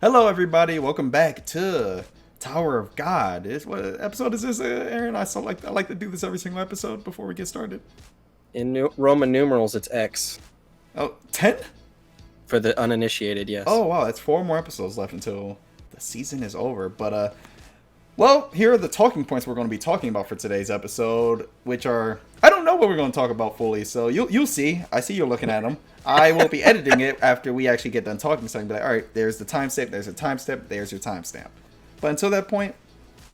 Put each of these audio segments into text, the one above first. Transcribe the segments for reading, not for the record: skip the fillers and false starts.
Hello, everybody. Welcome back to Tower of God. What episode is this, Aaron? I like to do this every single episode before we get started. In Roman numerals, it's X. Oh, 10? For the uninitiated, yes. Oh, wow. That's 4 more episodes left until the season is over. But, well, here are the talking points we're going to be talking about for today's episode, which are... I don't know what we're going to talk about fully, so you'll see. I see you're looking at them. I will be editing it after we actually get done talking, so I can be like, all right, there's the timestamp, there's a timestamp, there's your timestamp. But until that point...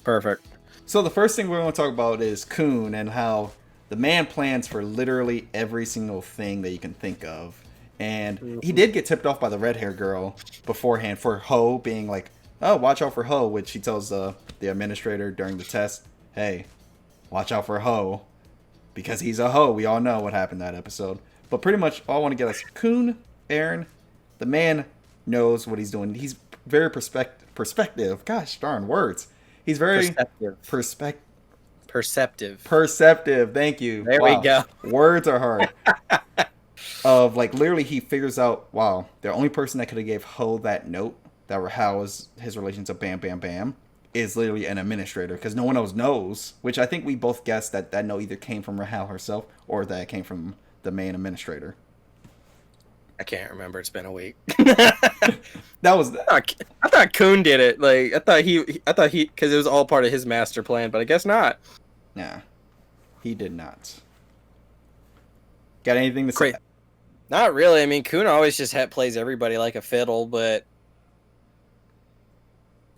Perfect. So the first thing we're going to talk about is Kun and how the man plans for literally every single thing that you can think of. And he did get tipped off by the red hair girl beforehand for Ho being like, oh, watch out for Ho, which he tells the administrator during the test, hey, watch out for Ho. Because he's a Ho. We all know what happened that episode. But pretty much all I want to get is Kun, Aaron, the man knows what he's doing. He's very perspective. Gosh darn words. He's very perceptive. Perceptive. Thank you. There we go. Words are hard. Of like literally he figures out, wow, the only person that could have gave Ho that note that Rahal was his relation to Bam Bam Bam is literally an administrator, because no one else knows, which I think we both guessed that note either came from Rahal herself or that it came from the main administrator. I can't remember. It's been a week. That was... I thought Kun did it. Like I thought he, because it was all part of his master plan, but I guess not. Nah, he did not. Got anything to say? Not really. I mean, Kun always just plays everybody like a fiddle, but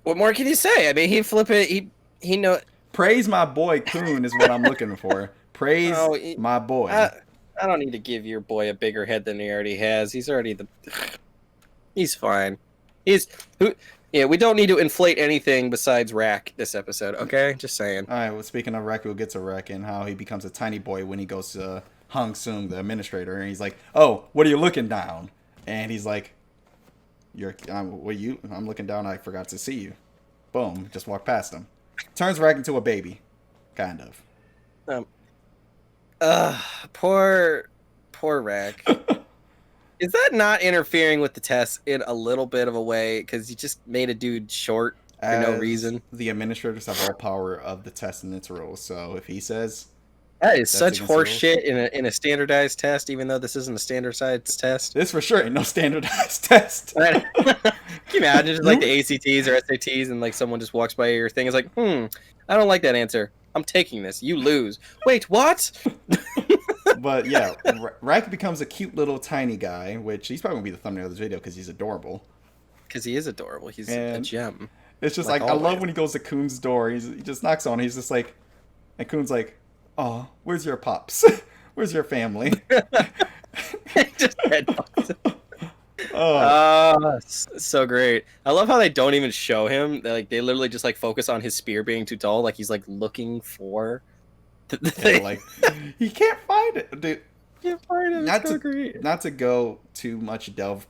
what more can you say? I mean, he flip it. He know. Praise my boy Kun is what I'm looking for. Praise my boy. I don't need to give your boy a bigger head than he already has. He's already He's fine. Yeah, we don't need to inflate anything besides Rack this episode, okay? Just saying. All right, well, speaking of Rack, we'll get to Rack and how he becomes a tiny boy when he goes to Hong Sung, the administrator, and he's like, oh, what are you looking down? And he's like, I'm looking down, I forgot to see you. Boom, just walk past him. Turns Rack into a baby. Kind of. Poor Rack. Is that not interfering with the test in a little bit of a way? Because you just made a dude short for no reason. The administrators have all power of the test and its rules, so if he sasays... That is such horse shit in a standardized test, even though this isn't a standardized test. This for sure ain't no standardized test. Can you imagine just like the ACTs or SATs and like someone just walks by your thing is like, I don't like that answer. I'm taking this. You lose. Wait, what? But yeah, Rack becomes a cute little tiny guy, which he's probably going to be the thumbnail of this video because he's adorable. Because he is adorable. He's a gem. It's just like I love when he goes to Kun's door. He just knocks on it. He's just like, and Kun's like, oh, where's your pops? Where's your family? Just oh, so great. I love how they don't even show him. They literally just like focus on his spear being too tall. Like he's like looking for the thing. Like he can't find it, dude. Can't find it. Not to go too much delve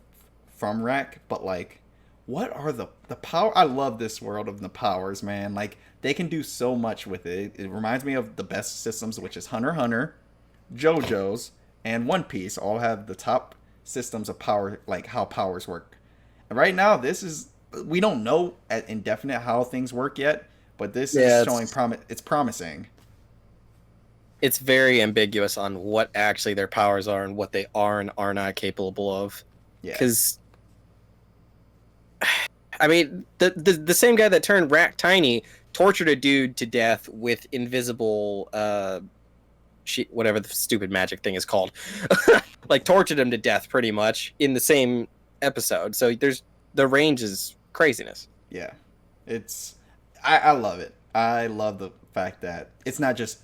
from Rack, but like, what are the power? I love this world of the powers, man. Like they can do so much with it. It reminds me of the best systems, which is Hunter x Hunter, JoJo's, and One Piece. All have the top systems of power, like how powers work. And right now, we don't know at indefinite how things work yet, but this is showing it's promising. It's very ambiguous on what actually their powers are and what they are and are not capable of. Yeah. Because I mean, the same guy that turned Rack tiny tortured a dude to death with invisible whatever the stupid magic thing is called. Like tortured him to death pretty much in the same episode. So the range is craziness. Yeah. I love it. I love the fact that it's not just,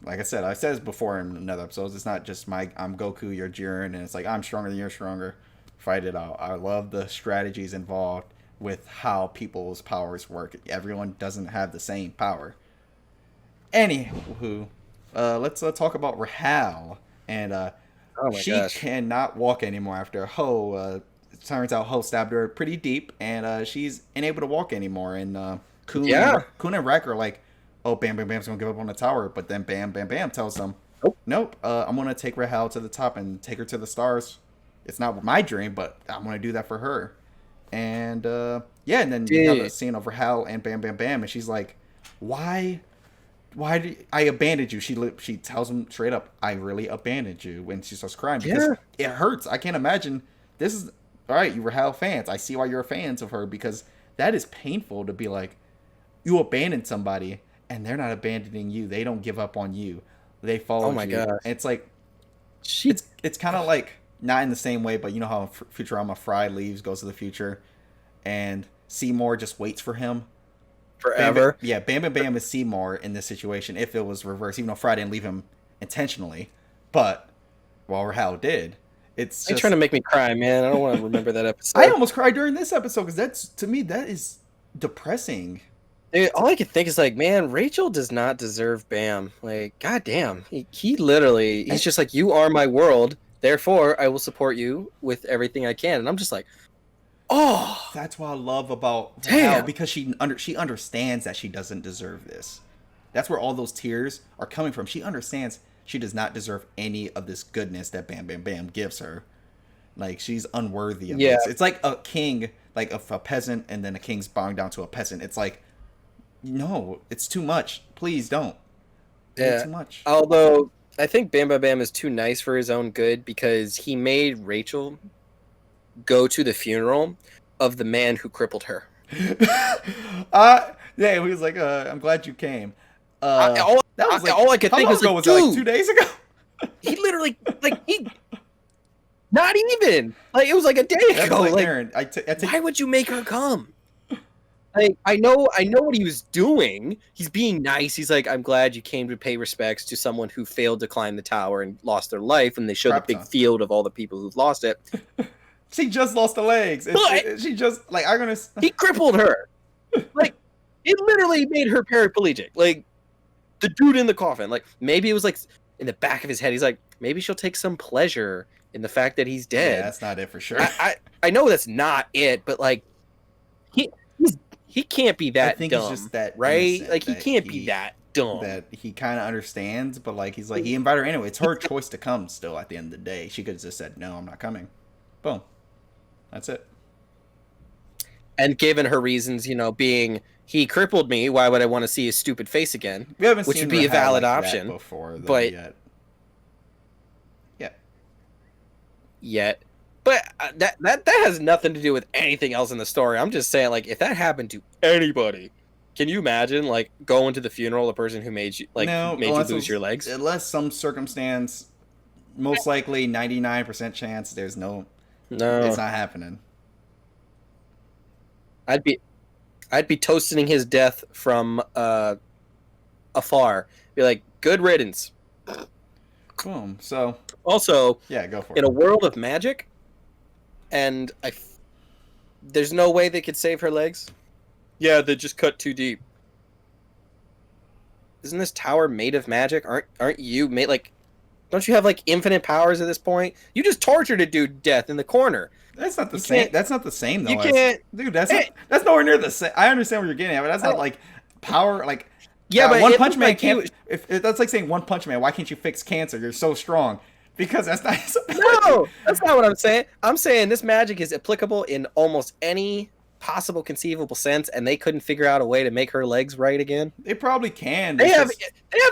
like I said this before in another episode, it's not just I'm Goku, you're Jiren, and it's like I'm stronger than you're stronger. Fight it out. I love the strategies involved with how people's powers work. Everyone doesn't have the same power. Anywho, let's talk about Rahal. And she cannot walk anymore after Ho. It turns out Ho stabbed her pretty deep, and she's unable to walk anymore. And Kun and Rack are like, oh, Bam Bam Bam's going to give up on the tower. But then Bam Bam Bam tells them, nope, I'm going to take Rahal to the top and take her to the stars. It's not my dream, but I'm going to do that for her. And yeah, and then you have a Dude. scene of Rahel and Bam Bam Bam, and she's like, "Why? Why did I abandoned you?" She tells him straight up, "I really abandoned you," when she starts crying because Yeah. it hurts. I can't imagine. This is all right. You Rahel fans. I see why you're fans of her because that is painful to be like, you abandoned somebody and they're not abandoning you. They don't give up on you. They Oh followed my you. gosh. And it's like She. it's kind of like not in the same way, but you know how Futurama Fry leaves, goes to the future, and Seymour just waits for him. Forever. Yeah, Bam Bam Bam is Seymour in this situation if it was reversed, even though Fry didn't leave him intentionally, but well, Rahal did. It's You're just trying to make me cry, man. I don't want to remember that episode. I almost cried during this episode because that's to me that is depressing. Dude, all I can think is like, man, Rachel does not deserve Bam. Like, goddamn, he literally, he's just like, you are my world, therefore I will support you with everything I can. And I'm just like, oh, That's what I love about damn. Rahal because she understands that she doesn't deserve this. That's where all those tears are coming from. She understands she does not deserve any of this goodness that Bam Bam Bam gives her. Like she's unworthy of Yeah, this. It's like a king, like if a peasant, and then a king's bowing down to a peasant. It's like, no, it's too much. Please don't. It's yeah. too much. Although I think Bam Bam Bam is too nice for his own good because he made Rachel go to the funeral of the man who crippled her. Yeah, he was like, I'm glad you came. I, all, That was like all I could how think long was ago like, was that? Like dude, 2 days ago. he literally like he not even like it was like a day That's ago. like Like, Aaron. I take why would you make her come? Like, I know what he was doing. He's being nice. He's like, I'm glad you came to pay respects to someone who failed to climb the tower and lost their life. And they show the crap big ton. field of all the people who've lost it. She just lost the legs. She just like I'm gonna. He crippled her. Like, it literally made her paraplegic. Like, the dude in the coffin. Like, maybe it was like in the back of his head. He's like, maybe she'll take some pleasure in the fact that he's Yeah, dead. that's not it for sure. I know that's not it, but like, he can't be that I think dumb, he's just that right? innocent Like, he that can't be that dumb. that he kind of understands, but like he's like he invited her anyway. It's her choice to come. Still, at the end of the day, she could have just said no, I'm not coming. Boom, that's it. And given her reasons, being he crippled me, why would I want to see his stupid face again? We haven't Which seen would be a Rahal valid like option, that before, though, but yet. But that has nothing to do with anything else in the story. I'm just saying, like, if that happened to anybody, can you imagine, like, going to the funeral of the person who made you lose your legs? Unless some circumstance, most likely 99% chance, there's no, No, it's not happening. I'd be toasting his death from afar. Be like, good riddance. Boom. So Also, yeah, go for in it. a world of magic, and there's no way they could save her legs. Yeah, they just cut too deep. Isn't this tower made of magic? Aren't you made like? Don't you have like infinite powers at this point? You just tortured a dude to death in the corner. That's not the You same. can't- That's not the same though. You can't. Dude. That's nowhere near the same. I understand what you're getting at, but that's not like power. Like But One it Punch looked Man like can't. If that's like saying One Punch Man, why can't you fix cancer? You're so strong. Because that's not. No, that's not what I'm saying. I'm saying this magic is applicable in almost any possible conceivable sense, and they couldn't figure out a way to make her legs right again. They probably can. They have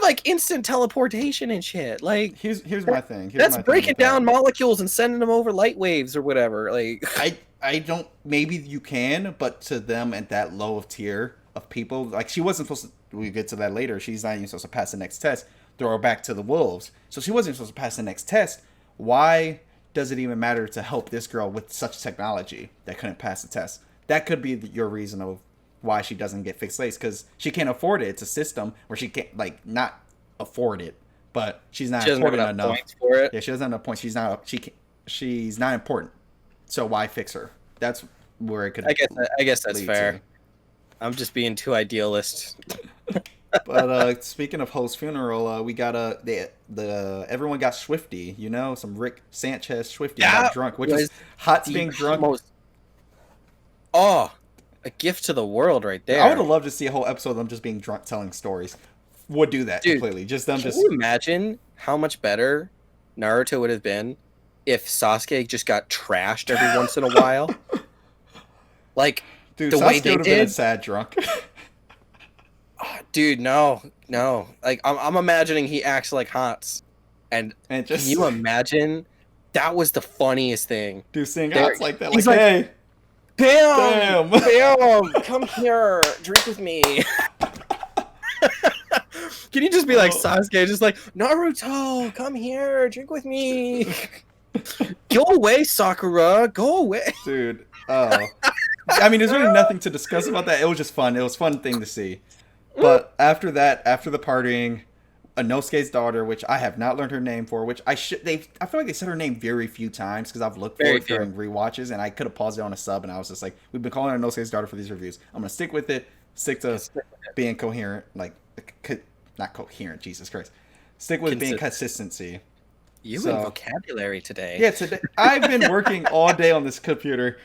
like instant teleportation and shit. Like, Here's my thing. that's breaking down molecules and sending them over light waves or whatever. Like, I don't. Maybe you can, but to them at that low of tier of people, like she wasn't supposed to. We get to that later. She's not even supposed to pass the next test. Throw her back to the wolves. So she wasn't supposed to pass the next test. Why does it even matter to help this girl with such technology that couldn't pass the test? That could be your reason of why she doesn't get fixed legs, because she can't afford it. It's a system where she can't not afford it, but she's not important enough points for it. Yeah, she doesn't have enough points. She's not important. So why fix her? That's where it could. I guess that's lead fair. to. I'm just being too idealist. But speaking of Ho's funeral, we got everyone got Swifty. Some Rick Sanchez Swifty got drunk, which is hot being drunk. A gift to the world right there. I would have loved to see a whole episode of them just being drunk telling stories. Would do that completely. Just them. Can you imagine how much better Naruto would have been if Sasuke just got trashed every once in a while? Like Dude, the way Sasuke they would have been a did. sad drunk. Dude, no. Like I'm imagining he acts like Hans, and And can just you imagine? That was the funniest thing. dude seeing There, Hots like that, like, he's like, hey, Bam, damn. Bam, come here, drink with me. Can you just be like Oh. Sasuke, just like Naruto, come here, drink with me. Go away, Sakura, go away. Dude, oh. I mean, there's really nothing to discuss about that. It was just fun. It was a fun thing to see. But after that, after the partying, Inosuke's daughter, which I have not learned her name for, which I feel like they said her name very few times because I've looked for Very it few. during rewatches, and I could have paused it on a sub, and I was just like, we've been calling her Inosuke's daughter for these reviews. I'm gonna stick with it. Stick to being coherent, like not coherent. Jesus Christ, stick with being consistency. You and vocabulary today. Yeah, today I've been working all day on this computer.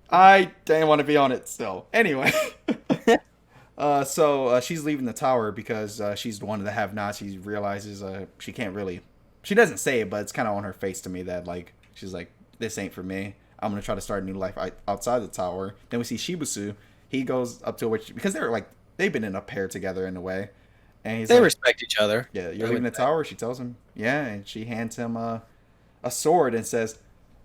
I didn't want to be on it still. Anyway. So she's leaving the tower because she's one of the have-nots. She realizes she can't really... She doesn't say it, but it's kind of on her face to me that, like, she's like, this ain't for me. I'm going to try to start a new life outside the tower. Then we see Shibusu. He goes up to her, because they're, like, they've been in a pair together in a way. And he's They like, respect each other. yeah, you're leaving the tower? She tells him, yeah. And she hands him a sword and says...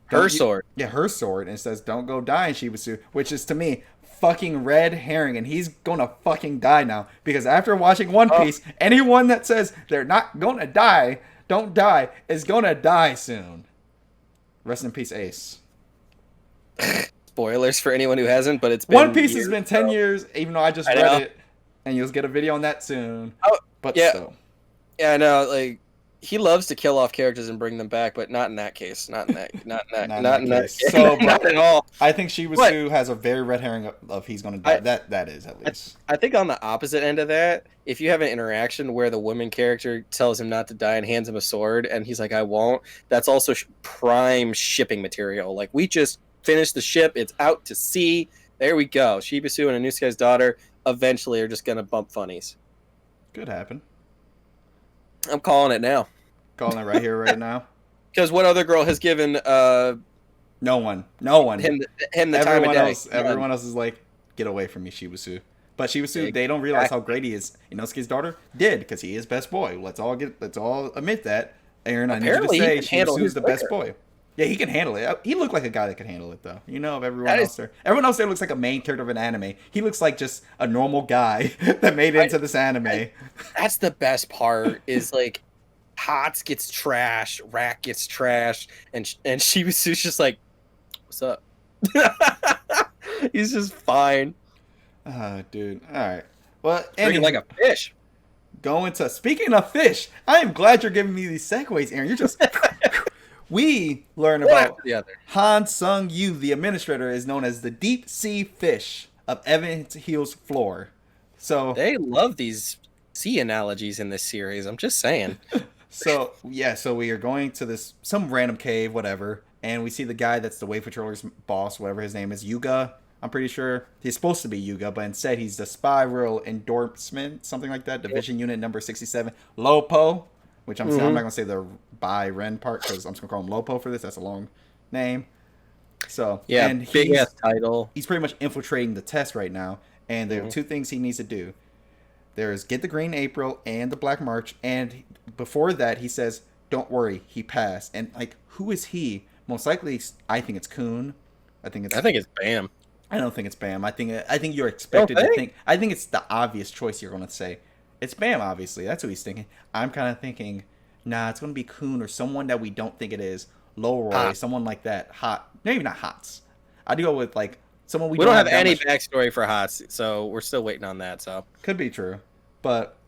Her sword. Yeah, her sword. And says, don't go die in Shibusu. Which is, to me... fucking red herring, and he's gonna fucking die now, because after watching One Piece, anyone that says they're not gonna die, don't die, is gonna die soon. Rest in peace, Ace. Spoilers for anyone who hasn't, but it's been One Piece years, has been 10 years, even though I just read it, and you'll get a video on that soon. Oh, but yeah. still. Yeah, I know, like, he loves to kill off characters and bring them back, but not in that case. Not in that case. So, not at all. I think Shibusu has a very red herring of he's gonna die. That is, at least. I think on the opposite end of that, if you have an interaction where the woman character tells him not to die and hands him a sword, and he's like, I won't, that's also prime shipping material. Like, we just finished the ship, it's out to sea, there we go. Shibusu and Inosuke's daughter eventually are just gonna bump funnies. Could happen. I'm calling it now. Calling it right here, right now. Because what other girl has given No one. him the time of day? Everyone else is like, get away from me, Shibusu. But Shibusu, they don't realize how great he is. Inosuke's daughter did, because he is best boy. Let's all admit that. Aaron, I need you to say Shibusu's the best boy. Yeah, he can handle it. He looked like a guy that could handle it, though. You know, of everyone else there. Everyone else there looks like a main character of an anime. He looks like just a normal guy that made it into this anime. That's the best part, is like, Hots gets trashed, Rack gets trashed, and Shibusu's just like, what's up? He's just fine. Dude. All right. Well, Drinking like a fish. Speaking of fish, I am glad you're giving me these segues, Aaron. You're just... We learn about Han Sung-yu, the administrator, is known as the deep sea fish of Evans Hill's floor. So they love these sea analogies in this series. I'm just saying. So we are going to some random cave, whatever, and we see the guy that's the Wave Patroller's boss, whatever his name is, Yuga. I'm pretty sure he's supposed to be Yuga, but instead he's the Spy Rural Endorsement, something like that, Division Unit Number 67, Lopo. Which I'm not going to say the by Ren part, because I'm just going to call him Lopo for this. That's a long name. So, yeah, and big ass title. He's pretty much infiltrating the test right now. And there are two things he needs to do. There's get the Green April and the Black March. And before that, he says, don't worry, he passed. And, like, who is he? Most likely, I think it's Kun. I think it's Bam. I don't think it's Bam. I think you're expected to think. I think it's the obvious choice you're going to say. It's Bam, obviously. That's what he's thinking. I'm kind of thinking, nah, it's going to be Kun or someone that we don't think it is. Lowroy, someone like that. Hot. Maybe not Hots. I'd go with, like, someone we don't have any backstory for Hots, so we're still waiting on that. So could be true. But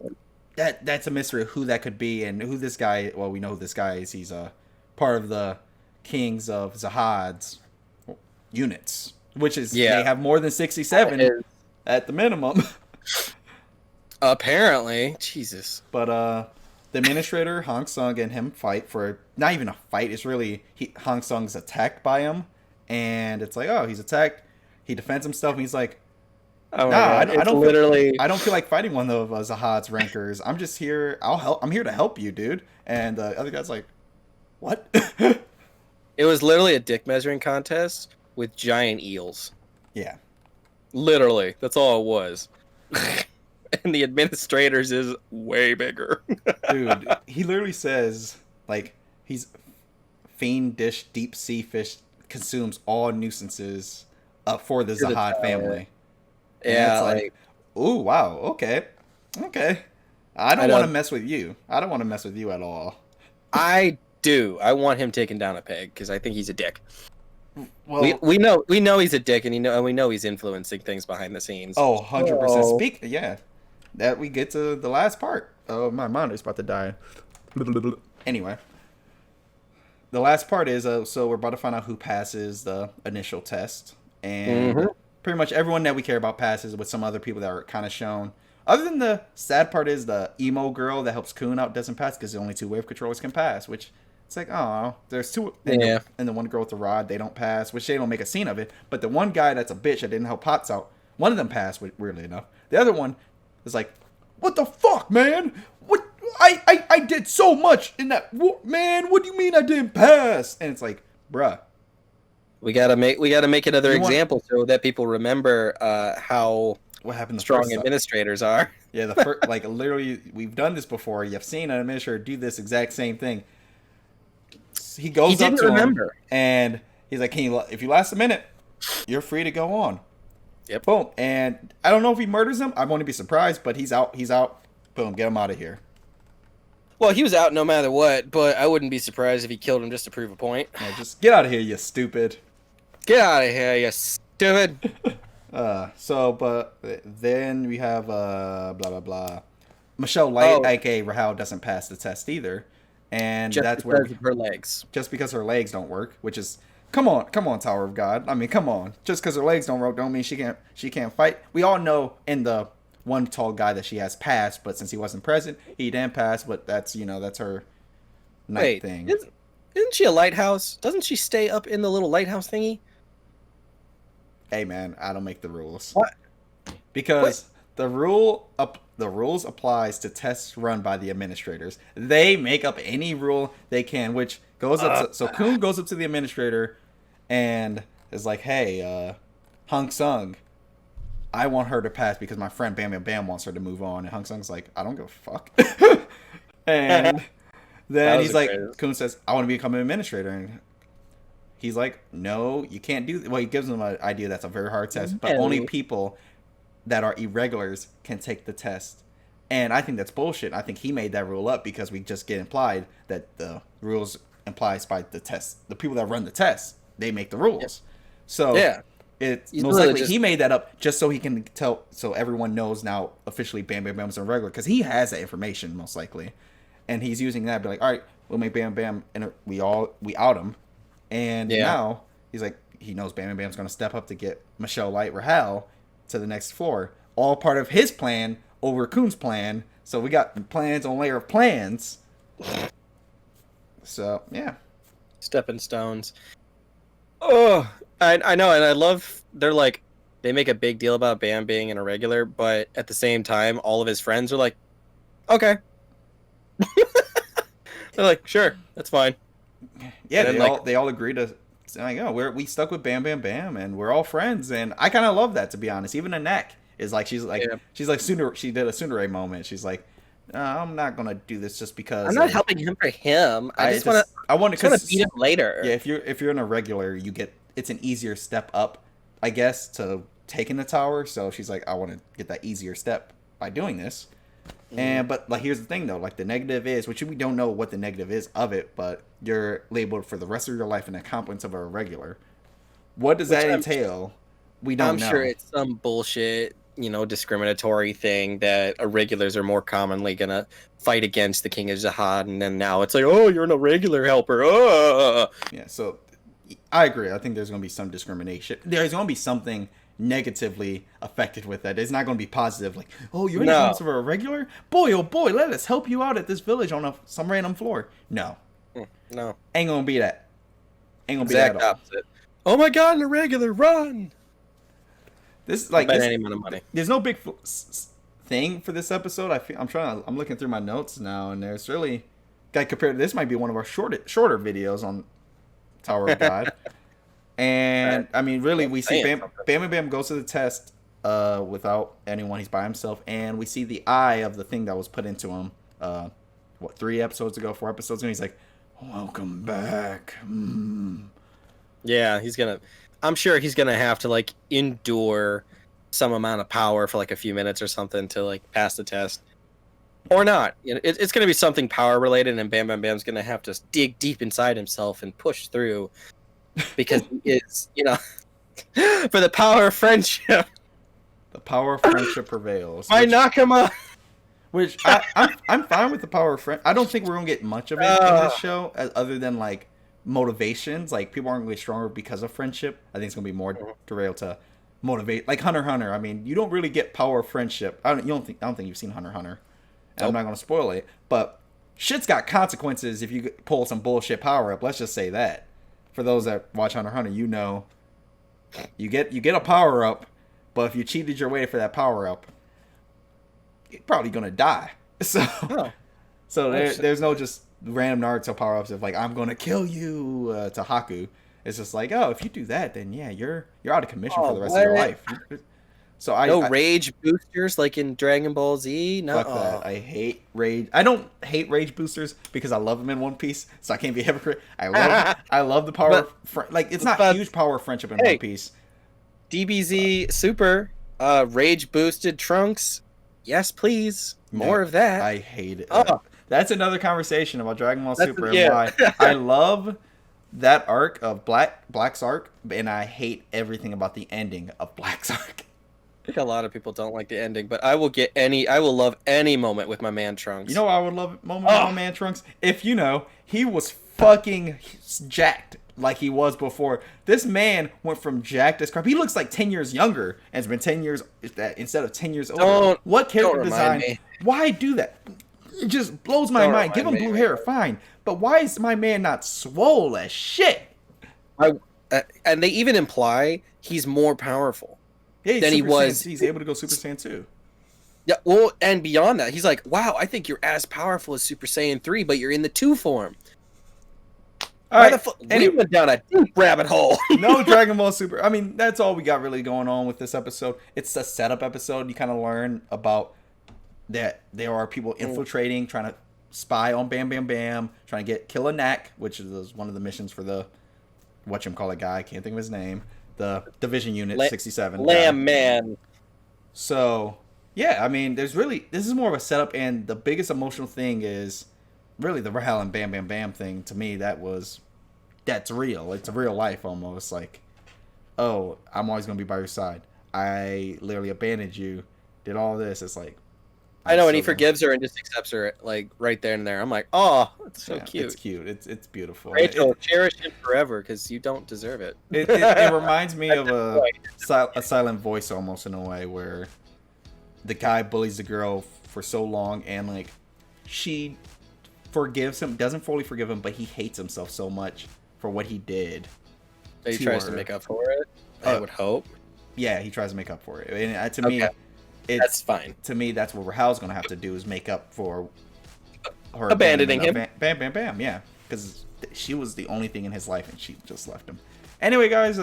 that's a mystery of who that could be and who this guy, well, we know who this guy is. He's a part of the Kings of Zahad's units, which is, they have more than 67 at the minimum. Apparently, Jesus. But the administrator, Hong Sung, and him fight for not even a fight. It's really Hong Sung's attacked by him, and it's like, oh, he's attacked. He defends himself, and he's like, oh I don't feel like fighting one of Zahad's rankers. I'm just here. I'm here to help you, dude. And the other guy's like, what? It was literally a dick measuring contest with giant eels. Yeah. Literally, that's all it was. And the administrators is way bigger. Dude, he literally says like he's fiendish deep sea fish consumes all nuisances for the To the Zahad tower. family. And Yeah, it's like, like ooh, wow, okay. Okay. I I don't want know. to mess with you. I don't want to mess with you at all. I do. I want him taken down a peg because I think he's a dick. We Well, we know he's a dick, and we know he's influencing things behind the scenes. oh, 100%. So Speak, yeah. That we get to the last part. Oh, my monitor's about to die. Anyway, the last part is so we're about to find out who passes the initial test, and Mhm. pretty much everyone that we care about passes, with some other people that are kind of shown. Other than the sad part is the emo girl that helps Kun out doesn't pass because the only two wave controllers can pass, which it's like, oh, there's two, Yeah. and the one girl with the rod, they don't pass, which they don't make a scene of it. But the one guy that's a bitch that didn't help Potts out, one of them passed, weirdly enough. The other one is like, what the fuck, man? What? I did so much in that, man. What do you mean I didn't pass? And it's like, bruh, We gotta make another You want- example so that people remember how what happened the strong first time? administrators are. Yeah, the first, like literally, we've done this before. You've seen an administrator do this exact same thing. He goes He up didn't to remember. him and he's like, "Can you? If you last a minute, you're free to go on." Yep. Boom. And I don't know if he murders him. I won't be surprised, but he's out. He's out. Boom. Get him out of here. Well, he was out no matter what, but I wouldn't be surprised if he killed him just to prove a point. Yeah, just get out of here, you stupid. Get out of here, you stupid. But then we have blah blah blah. Michelle Light, Oh. aka Rahal, doesn't pass the test either, and Just that's because where of her legs. just because her legs don't work, which is come on, Tower of God. I mean, come on. Just because her legs don't work don't mean she can't fight. We all know in the one tall guy that she has passed, but since he wasn't present, he didn't pass. But that's that's her night Wait, thing. isn't she a lighthouse? Doesn't she stay up in the little lighthouse thingy? Hey man, I don't make the rules. What? Because the rules applies to tests run by the administrators. They make up any rule they can, which goes up to, so Kun goes up to the administrator and is like, "Hey, Hung Sung, I want her to pass because my friend Bam Bam Bam wants her to move on." And Hung Sung's like, "I don't give a fuck." And then he's like, Kun says, "I want to become an administrator." And he's like, "No, you can't do." Well, he gives them an idea that's a very hard test, but only people that are irregulars can take the test. And I think that's bullshit. I think he made that rule up because we just get implied that the rules implies by the test. The people that run the test, they make the rules. So Yeah. it's He's most really likely just- he made that up just so he can tell, so everyone knows now officially Bam Bam Bam's a regular because he has that information most likely, and he's using that to be like, all right, we'll make Bam Bam, and we out him, and now he's like, he knows Bam Bam Bam's gonna step up to get Michelle Light Rahal to the next floor, all part of his plan over Kun's plan. So we got plans on layer of plans. So yeah, Stepping stones. Oh, I know, and I love. They're like, they make a big deal about Bam being an irregular, but at the same time, all of his friends are like, okay. They're like, sure, that's fine. yeah, And they then, all agree to. Like, oh, we stuck with Bam Bam Bam, and we're all friends, and I kind of love that, to be honest. Even Anak is like, she's like she did a Tsundere moment. She's like, I'm not gonna do this just because I'm not helping him for him. I just want to beat him later. Yeah, if you're in a regular, it's an easier step up, I guess, to taking the tower. So she's like, I want to get that easier step by doing this. And but like, here's the thing though, like the negative is, which we don't know what the negative is of it, but you're labeled for the rest of your life an accomplice of a irregular. What does that entail? We don't know. I'm sure it's some bullshit, discriminatory thing that irregulars are more commonly gonna fight against the King of Zahad, and then now it's like, oh, you're an irregular helper. Yeah, so I agree. I think there's going to be some discrimination. There's going to be something negatively affected with that. It's not going to be positive, like, oh, you're in the house of a regular? Boy, oh boy, let us help you out at this village on some random floor. No. No. Ain't going to be that. Ain't going to be Exact that at all. opposite. Oh my god, an irregular, run! This is like, any amount of money. There's no big thing for this episode. I'm looking through my notes now, and there's really, compared to this, might be one of our shorter videos on Tower of God. And I mean, really, we see Bam Bam goes to the test, without anyone. He's by himself, and we see the eye of the thing that was put into him. 3 episodes ago, 4 episodes ago. He's like, "Welcome back." Mm. Yeah, I'm sure he's gonna have to like endure some amount of power for like a few minutes or something to like pass the test, or not. You know, it's gonna be something power related, and Bam Bam Bam's gonna have to dig deep inside himself and push through because he is, for the power of friendship. The power of friendship prevails. Why knock him up? Which I'm fine with the power of friend. I don't think we're gonna get much of it in this show, other than like motivations. Like people aren't really stronger because of friendship. I think it's gonna be more derailed to motivate, like Hunter x Hunter. I mean, you don't really get power of friendship. I don't think you've seen Hunter x Hunter. Nope. I'm not gonna spoil it, but shit's got consequences if you pull some bullshit power up. Let's just say that. For those that watch Hunter x Hunter, you get a power up, but if you cheated your way for that power up, you're probably gonna die. So there's no just random Naruto power ups of like I'm gonna kill you to Haku. It's just like, oh, if you do that, then yeah, you're out of commission for the rest of your life. So I rage boosters like in Dragon Ball Z. No, fuck that. I hate rage. I don't hate rage boosters because I love them in One Piece, so I can't be a hypocrite. I love the power. Like it's not huge power of friendship in One Piece. DBZ Super rage boosted Trunks. Yes, please. More of that. I hate it. That's another conversation about Dragon Ball Super and why I love that arc of Black's arc, and I hate everything about the ending of Black's arc. I think a lot of people don't like the ending, but I will love any moment with my man Trunks. You know I would love a moment with my man Trunks? If he was fucking jacked like he was before. This man went from jacked as crap. He looks like 10 years younger, and it's been 10 years instead of 10 years older. What character design? Why do that? It just blows my mind. Give him blue hair, fine. But why is my man not swole as shit? And they even imply he's more powerful than he was. He's able to go Super Saiyan 2. Yeah, well, and beyond that, he's like, wow, I think you're as powerful as Super Saiyan 3, but you're in the 2 form. We went down a deep rabbit hole. No Dragon Ball Super. I mean, that's all we got really going on with this episode. It's a setup episode. You kind of learn about that there are people infiltrating, trying to spy on Bam Bam Bam, trying to kill a Knack, which is one of the missions for the whatchamacallit guy. I can't think of his name. The Division Unit 67. Lamb Man. So, yeah, I mean, this is more of a setup, and the biggest emotional thing is really the Rahal and Bam Bam Bam thing. To me, that's real. It's a real life almost. Like, oh, I'm always going to be by your side. I literally abandoned you, did all this. It's like, I know, and he forgives her and just accepts her, like, right there and there. I'm like, oh, it's so cute. It's cute. It's beautiful. Rachel, cherish him forever because you don't deserve it. It reminds me of a Silent Voice almost, in a way, where the guy bullies the girl for so long, and, like, she forgives him, doesn't fully forgive him, but he hates himself so much for what he did. So he tries to make up for it, I would hope. Yeah, he tries to make up for it. And to me... That's fine. To me, that's what Rahal's going to have to do, is make up for her abandoning him. Bam Bam Bam, yeah. Because she was the only thing in his life, and she just left him. Anyway, guys,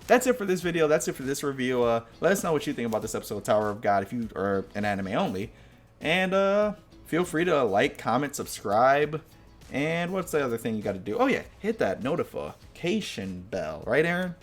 that's it for this video. That's it for this review. Let us know what you think about this episode of Tower of God if you are an anime only. And feel free to like, comment, subscribe. And what's the other thing you got to do? Oh, yeah, hit that notification bell. Right, Aaron?